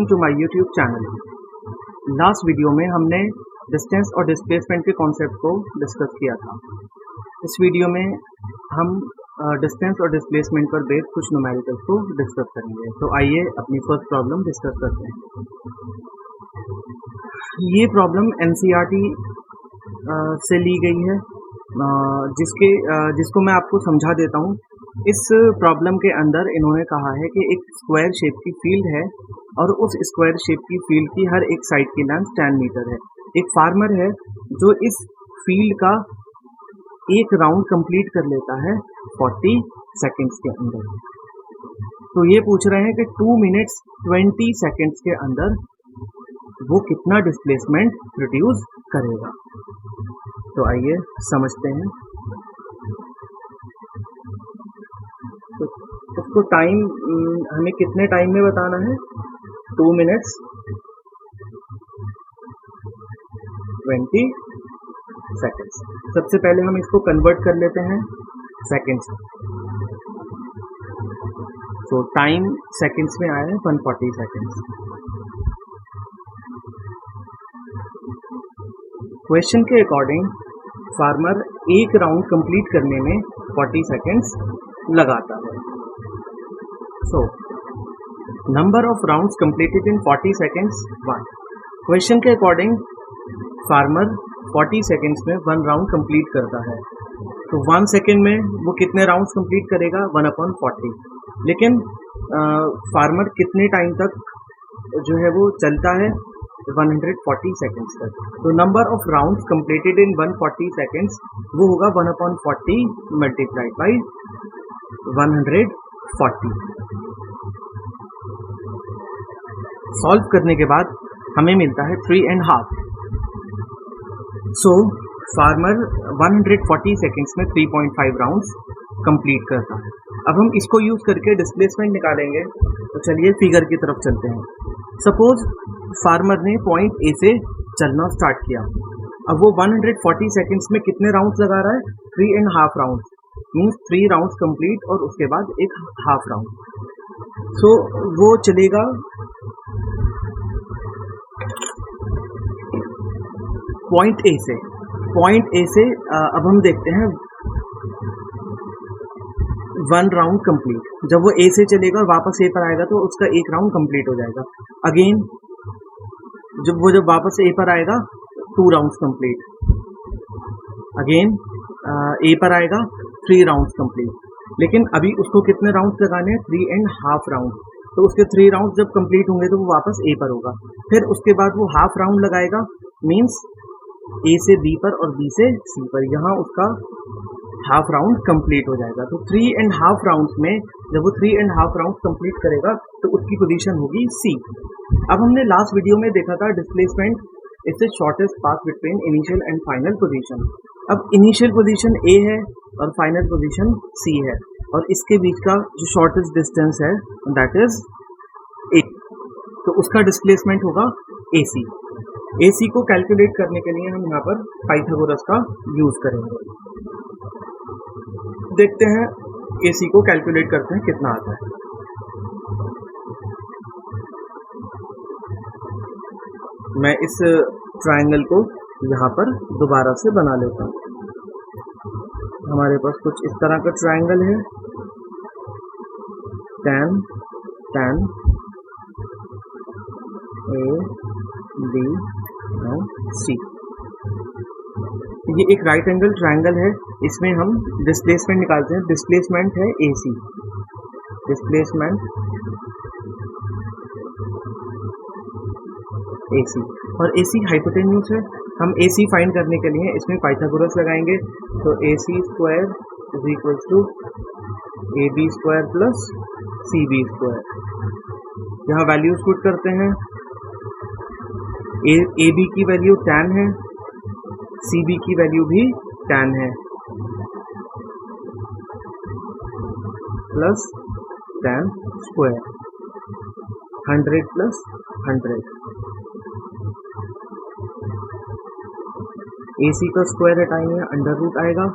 To my YouTube channel. Last video में हमने distance और डिस्प्लेसमेंट के कॉन्सेप्ट को डिस्कस किया था। इस वीडियो में हम डिस्टेंस और डिस्प्लेसमेंट पर बेस्ड कुछ न्यूमेरिकल्स को डिस्कस करेंगे। तो आइए अपनी फर्स्ट प्रॉब्लम डिस्कस करते हैं। ये प्रॉब्लम एनसीईआरटी से ली गई है, जिसको मैं आपको समझा देता हूँ। इस प्रॉब्लम के अंदर इन्होंने कहा है कि एक स्क्वायर शेप की फील्ड है और उस स्क्वायर शेप की फील्ड की हर एक साइड की लेंथ 10 मीटर है। एक फार्मर है जो इस फील्ड का एक राउंड कंप्लीट कर लेता है 40 सेकंड्स के अंदर। तो ये पूछ रहे हैं कि 2 मिनट्स 20 सेकंड्स के अंदर वो कितना डिस्प्लेसमेंट प्रोड्यूस करेगा। तो आइए समझते हैं। तो उसको टाइम हमें कितने टाइम में बताना है, 2 मिनट्स 20 सेकंड्स। सबसे पहले हम इसको कन्वर्ट कर लेते हैं सेकंड्स। तो टाइम सेकंड्स में आया है 140 सेकंड्स। क्वेश्चन के अकॉर्डिंग फार्मर एक राउंड कंप्लीट करने में 40 सेकंड्स लगाता है। So number of rounds completed in 40 seconds 1। Question के अकॉर्डिंग फार्मर 40 सेकंड्स में 1 राउंड कंप्लीट करता है। तो 1 सेकंड में वो कितने राउंड्स कंप्लीट करेगा, 1/40। लेकिन फार्मर कितने टाइम तक जो है वो चलता है, 140 सेकंड्स तक। तो number of rounds completed in 140 seconds वो होगा 1/40 मल्टीप्लाइड बाई 140। सॉल्व करने के बाद हमें मिलता है 3.5। सो फार्मर 140 सेकंड्स में 3.5 राउंड्स कंप्लीट करता है। अब हम इसको यूज करके डिस्प्लेसमेंट निकालेंगे। तो चलिए फिगर की तरफ चलते हैं। सपोज फार्मर ने पॉइंट ए से चलना स्टार्ट किया। अब वो 140 सेकंड्स में कितने राउंड्स लगा रहा है, 3.5 राउंड्स। मीन्स 3 राउंड्स कंप्लीट और उसके बाद एक हाफ राउंड। सो वो चलेगा पॉइंट ए से अब हम देखते हैं 1 राउंड कंप्लीट। जब वो ए से चलेगा और वापस ए पर आएगा तो उसका एक राउंड कंप्लीट हो जाएगा। अगेन जब वापस ए पर आएगा 2 राउंड्स कंप्लीट। अगेन ए पर आएगा 3 राउंड्स कंप्लीट। लेकिन अभी उसको कितने राउंड्स लगाने हैं, 3.5 राउंड। तो उसके 3 राउंड्स जब कंप्लीट होंगे तो वो वापस ए पर होगा। फिर उसके बाद वो हाफ राउंड लगाएगा, मीन्स ए से बी पर और बी से सी पर। यहाँ उसका हाफ राउंड कंप्लीट हो जाएगा। तो 3.5 राउंड्स में जब वो 3.5 राउंड्स कंप्लीट करेगा तो उसकी पोजीशन होगी सी। अब हमने लास्ट वीडियो में देखा था displacement is the shortest path between initial and final position. अब इनिशियल पोजीशन ए है और फाइनल पोजीशन सी है और इसके बीच का जो शॉर्टेस्ट डिस्टेंस है दैट इज ए। तो उसका डिस्प्लेसमेंट होगा AC। AC को कैलकुलेट करने के लिए हम यहाँ पर पाइथागोरस का यूज करेंगे। देखते हैं AC को कैलकुलेट करते हैं कितना आता है। मैं इस ट्रायंगल को यहाँ पर दोबारा से बना लेता हूँ। हमारे पास कुछ इस तरह का ट्रायंगल है, tan A B and C। ये एक राइट एंगल ट्रायंगल है। इसमें हम डिस्प्लेसमेंट निकालते हैं। डिस्प्लेसमेंट है AC। डिस्प्लेसमेंट AC और AC हाइपोटेन्यूज है। हम AC फाइंड करने के लिए इसमें पाइथागोरस लगाएंगे। तो AC square is equal to AB square plus CB square. यहाँ वैल्यूज पुट करते हैं। AB की वैल्यू 10 है, CB की वैल्यू भी 10 है, प्लस 10 स्क्वायर 100 प्लस 100। AC का स्क्वायर हटाएंगे, अंडर रूट आएगा,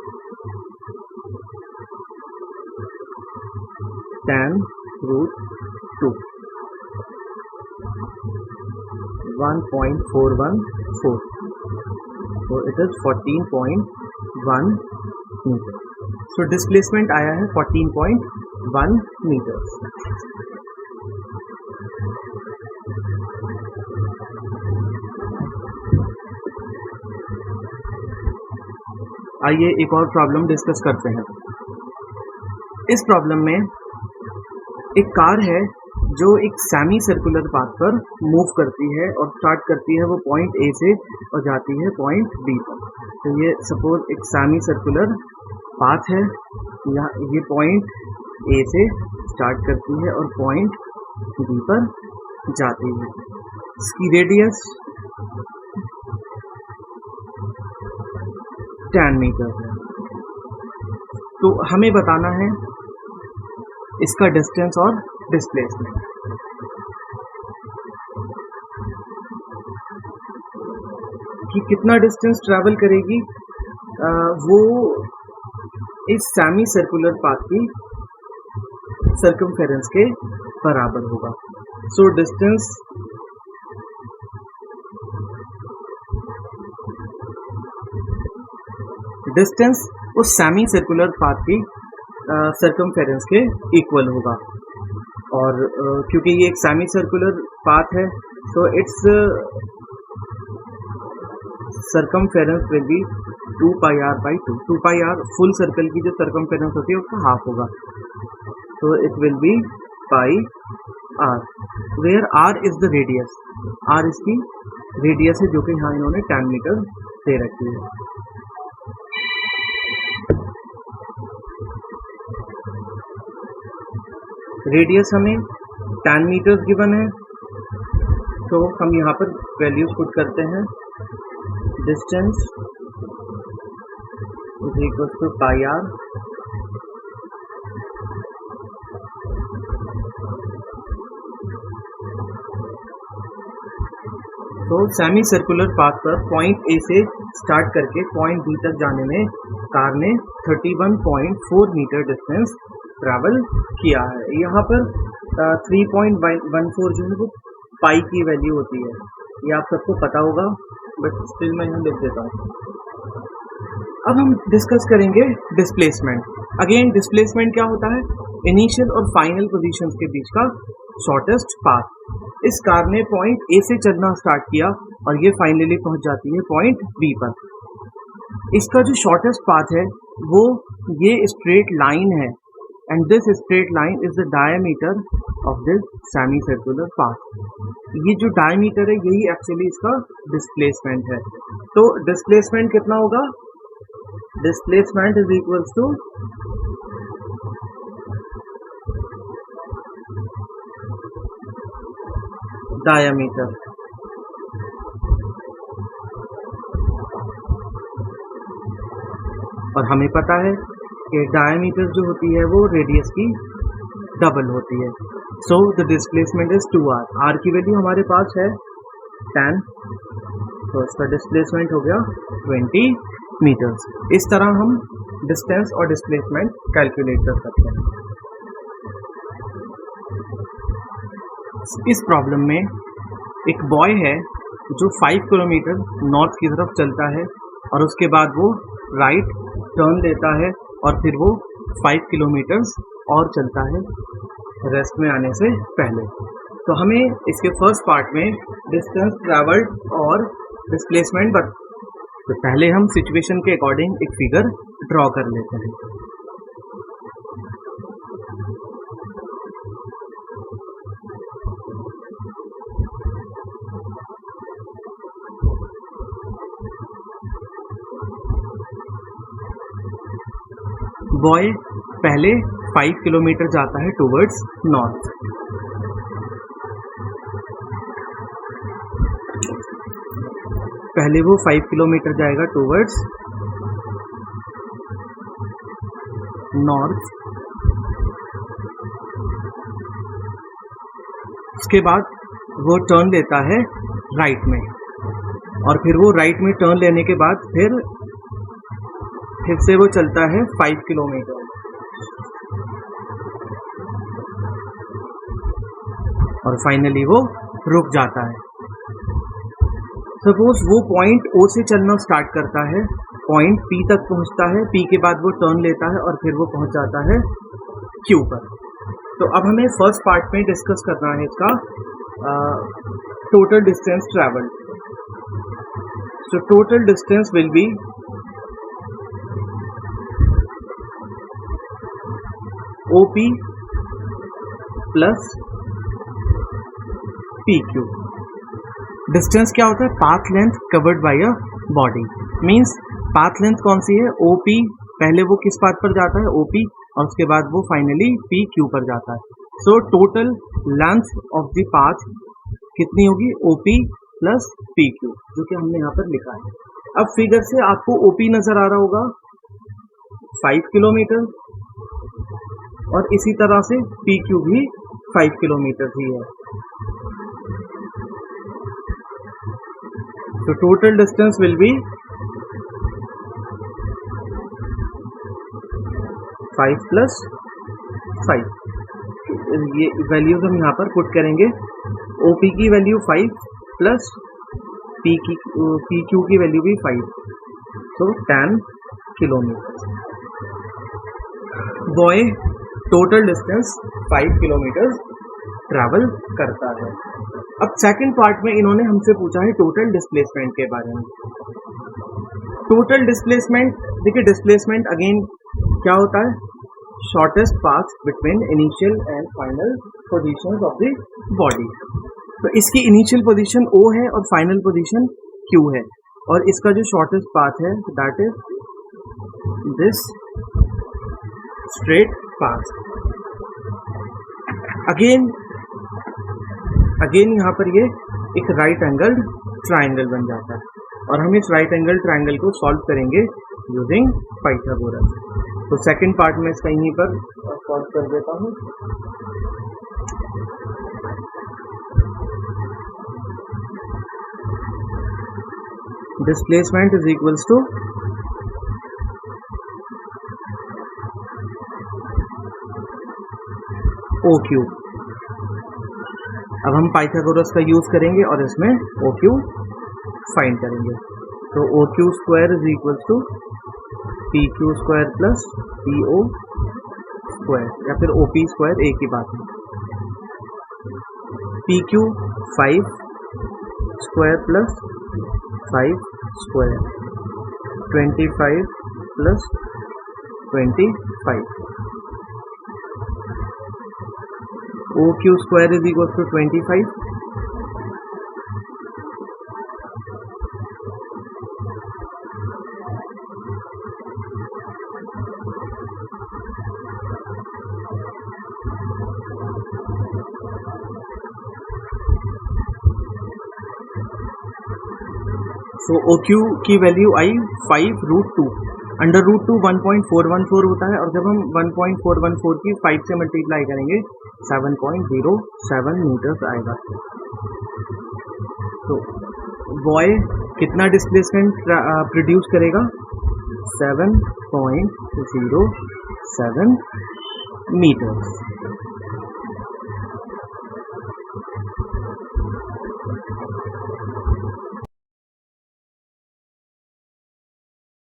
10 root 2। 1.414, so it is 14.1 metre. So displacement आया है 14.1 मीटर. आइए एक और प्रॉब्लम डिस्कस करते हैं. इस प्रॉब्लम में एक कार है जो एक सेमी सर्कुलर पाथ पर मूव करती है और स्टार्ट करती है वो पॉइंट ए से और जाती है पॉइंट बी पर. तो ये सपोज एक सेमी सर्कुलर पाथ है, यहाँ ये पॉइंट ए से स्टार्ट करती है और पॉइंट बी पर जाती है. इसकी रेडियस 10 मीटर है. तो हमें बताना है इसका डिस्टेंस और डिस्प्लेसमेंट. कि कितना डिस्टेंस ट्रैवल करेगी वो इस सेमी सर्कुलर पाथ की सर्कमफेरेंस के बराबर होगा. सो डिस्टेंस उस सेमी सर्कुलर पाथ की सर्कमफेरेंस के इक्वल होगा. और क्योंकि ये एक सेमी सर्कुलर पाथ है तो its circumference will be 2 pi r by 2. 2 pi r full circle की जो सर्कमफेरेंस होती है उसका हाफ होगा. तो it will be pi r, where r is the radius. R इसकी रेडियस है जो कि यहाँ इन्होंने 10 मीटर दे रखी है. रेडियस हमें 10 मीटर्स गिवन है, तो हम यहाँ पर वैल्यूज पुट करते हैं. Distance is equal to pi r. तो सेमी सर्कुलर पाथ पर पॉइंट ए से स्टार्ट करके पॉइंट बी तक जाने में कार ने 31.4 मीटर डिस्टेंस ट्रैवल किया है. यहाँ पर 3.14 जो है वो पाई की वैल्यू होती है, ये आप सबको पता होगा, बट स्टिल मैं यहाँ लिख देता हूँ. अब हम डिस्कस करेंगे डिस्प्लेसमेंट. अगेन डिस्प्लेसमेंट क्या होता है? इनिशियल और फाइनल पोजीशंस के बीच का शॉर्टेस्ट पाथ. इस कार ने पॉइंट ए से चलना स्टार्ट किया और ये फाइनली पहुंच जाती है पॉइंट बी पर. इसका जो शॉर्टेस्ट पाथ है वो ये स्ट्रेट लाइन है, and this straight line is the diameter of this semi circular path. ये जो डायमीटर है यही एक्चुअली इसका डिस्प्लेसमेंट है. तो डिस्प्लेसमेंट कितना होगा? Displacement is equals to diameter. और हमें पता है कि डायमीटर जो होती है वो रेडियस की डबल होती है. So the displacement is 2r. r की वैल्यू हमारे पास है 10, तो इसका डिस्प्लेसमेंट हो गया 20 मीटर्स. इस तरह हम डिस्टेंस और डिस्प्लेसमेंट कैलकुलेट कर सकते हैं. इस प्रॉब्लम में एक बॉय है जो 5 किलोमीटर नॉर्थ की तरफ चलता है और उसके बाद वो राइट टर्न लेता है और फिर वो 5 किलोमीटर्स और चलता है रेस्ट में आने से पहले. तो हमें इसके फर्स्ट पार्ट में डिस्टेंस ट्रैवल्ड और डिस्प्लेसमेंट तो पहले हम सिचुएशन के अकॉर्डिंग एक फिगर ड्रॉ कर लेते हैं. बॉय पहले 5 किलोमीटर जाता है टुवर्ड्स नॉर्थ. पहले वो 5 किलोमीटर जाएगा टुवर्ड्स नॉर्थ. उसके बाद वो टर्न लेता है राइट में और फिर वो राइट में टर्न लेने के बाद फिर से वो चलता है 5 किलोमीटर और फाइनली वो रुक जाता है। सपोज वो पॉइंट O से चलना स्टार्ट करता है, पॉइंट P तक पहुंचता है, P के बाद वो टर्न लेता है और फिर वो पहुंच जाता है Q पर। तो अब हमें फर्स्ट पार्ट में डिस्कस करना है इसका total distance travelled. So total distance will be OP plus PQ। Distance क्या होता है? Path length covered by a body. Means path length कौन सी है? OP, पहले वो किस पाथ पर जाता है? OP, और उसके बाद वो फाइनली PQ पर जाता है। So total length of the path कितनी होगी? OP प्लस PQ, जो कि हमने यहाँ पर लिखा है। अब फिगर से आपको OP नजर आ रहा होगा 5 किलोमीटर, और इसी तरह से PQ भी 5 किलोमीटर ही है। तो total distance will be 5 plus 5। ये वैल्यूज हम यहाँ पर पुट करेंगे। OP की वैल्यू 5 प्लस PQ की वैल्यू भी 5, तो 10 kilometre. Boy total distance 5 kilometre travel करता है। अब सेकंड पार्ट में इन्होंने हमसे पूछा है टोटल डिस्प्लेसमेंट के बारे में। टोटल डिस्प्लेसमेंट, देखिए डिस्प्लेसमेंट अगेन क्या होता है? Shortest path between initial and final positions of the body. तो इसकी इनिशियल पोजीशन O है और फाइनल पोजीशन Q है, और इसका जो शॉर्टेस्ट पाथ है that is this straight path. Again यहाँ पर ये एक राइट एंगल ट्राइंगल बन जाता है, और हम इस राइट एंगल ट्राइंगल को सॉल्व करेंगे यूजिंग पाइथागोरस। तो सेकंड पार्ट में इसका यहीं पर सॉल्व कर देता हूँ। Displacement is equals to OQ। अब हम पाइथागोरस का यूज करेंगे और इसमें OQ फाइंड करेंगे। तो OQ square is equal to PQ square plus PO square, या फिर OP स्क्वायर, एक ही बात है। PQ 5 square plus 5 square, 25 plus 25। OQ square is equal to 25। So OQ की वैल्यू आई 5√2। अंडर रूट 2 1.414 होता है, और जब हम 1.414 की 5 से मल्टीप्लाई करेंगे 7.07 मीटर्स आएगा। तो बॉय कितना डिस्प्लेसमेंट प्रोड्यूस करेगा? 7.07 मीटर्स।